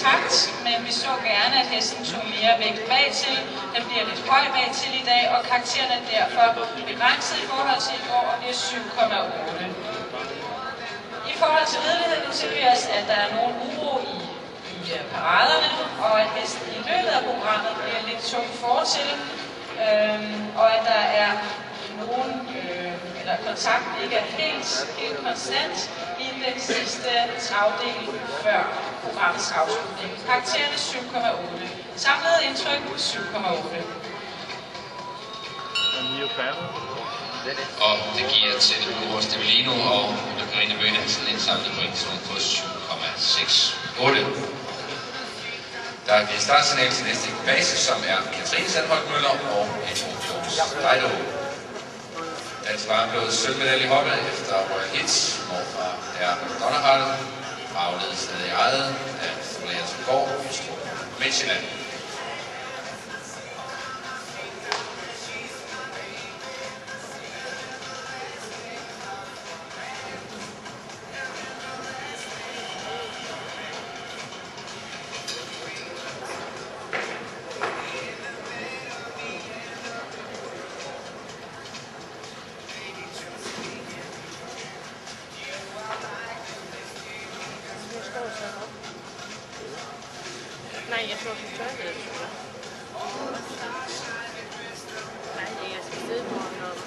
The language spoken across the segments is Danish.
takt, men vi så gerne, at hesten tog mere vægt bagtil. Den bliver lidt høj bagtil i dag, og karakteren er derfor begrænset i forhold til i går, og det er 7,8. I forhold til ledighed noterer vi os, at der er nogen uro i paraderne, og at hesten i løbet af programmet bliver lidt tung fortil, og at der er nogen, eller kontakten ikke er helt konstant i den sidste travdel før programmets afslutning. Karakteren er 7,8. Samlet indtryk 7,8. Og det giver til Urs Develino og Karina Bøgh Hansen en samlet pointsum på 7,68. Der er givet startsignal til næste ekipage, som er Katrine Sandholt Møller og Henrik Jones Dejdo. Dansk var blevet sølvmedalje i hoppet efter Royal Hits, hvorfra er Donnerhall, afledet stadig ejet af Soleas Gård, Jystrup, Midtjylland. Nej, jeg tror, du tør det. Nej, jeg skal sidde på noget.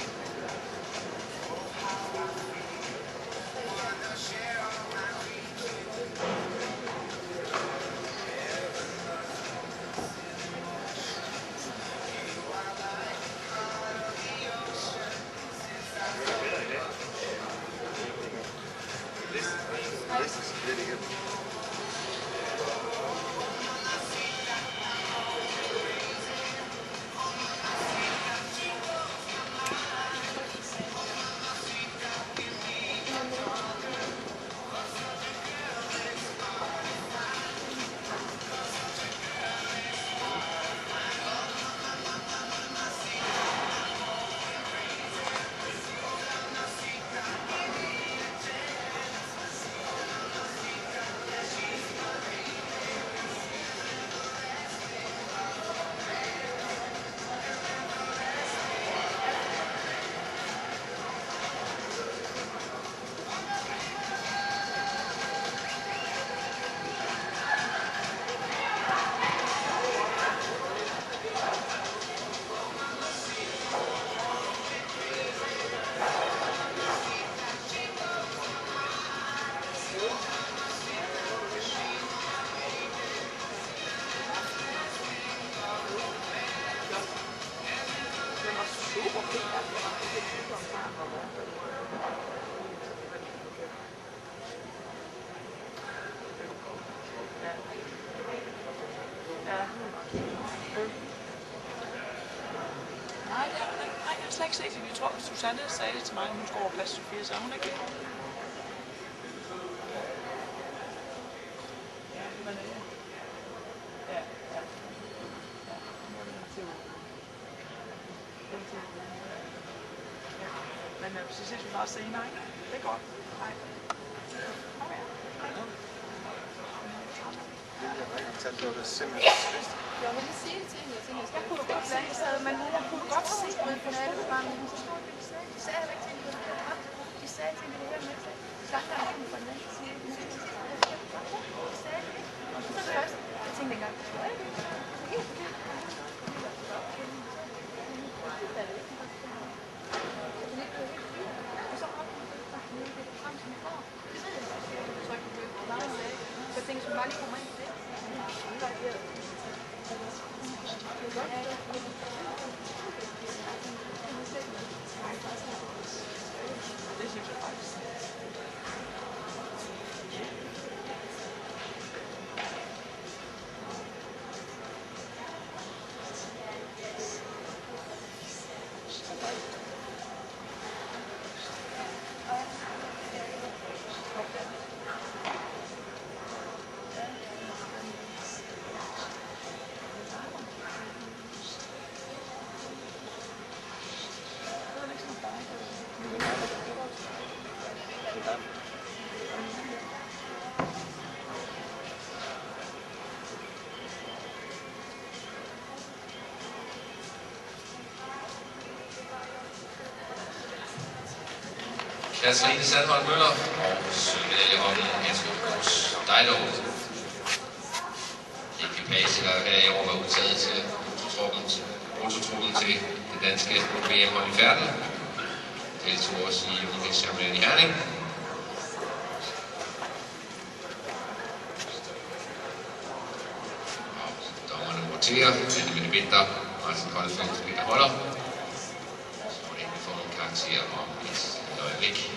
Ikke set det. Jeg tror, Susanne sagde det til mig, at hun skulle over plads Sofie, så hun ikke det. Men så ses vi bare senere, ikke? Det er godt. Hej. Jeg vil lige sige det til hende. Jeg kunne godt se, men jeg kunne godt se, at hun er det fremme. Hun forstod det, de sagde. De sagde heller ikke til hende, at det var ret. De sagde til hende, at det her med til. Slakker af hende fra den anden side. De sagde det ikke. Så det først. Jeg tænkte engang, det var ikke. Og så op. Frem til min far. Det ved jeg ikke. Så jeg kunne blive meget af. Så jeg tænkte, at hun bare lige kommer ind til det. Det synes jeg faktisk. Katrine Sandholm Møller og sølvmedaljehoppen Astrid Kors Dejlov. Ekvipage, der her i år var udtaget til prototruppen til det danske VM-hold i færden. Deltog også i Olympiadsceremonien i Herning. Dommerne voterer, Anne Vinter, Martin Koldfeldt, Peter Holler. Så må det ikke få en karakter om et øjeblik.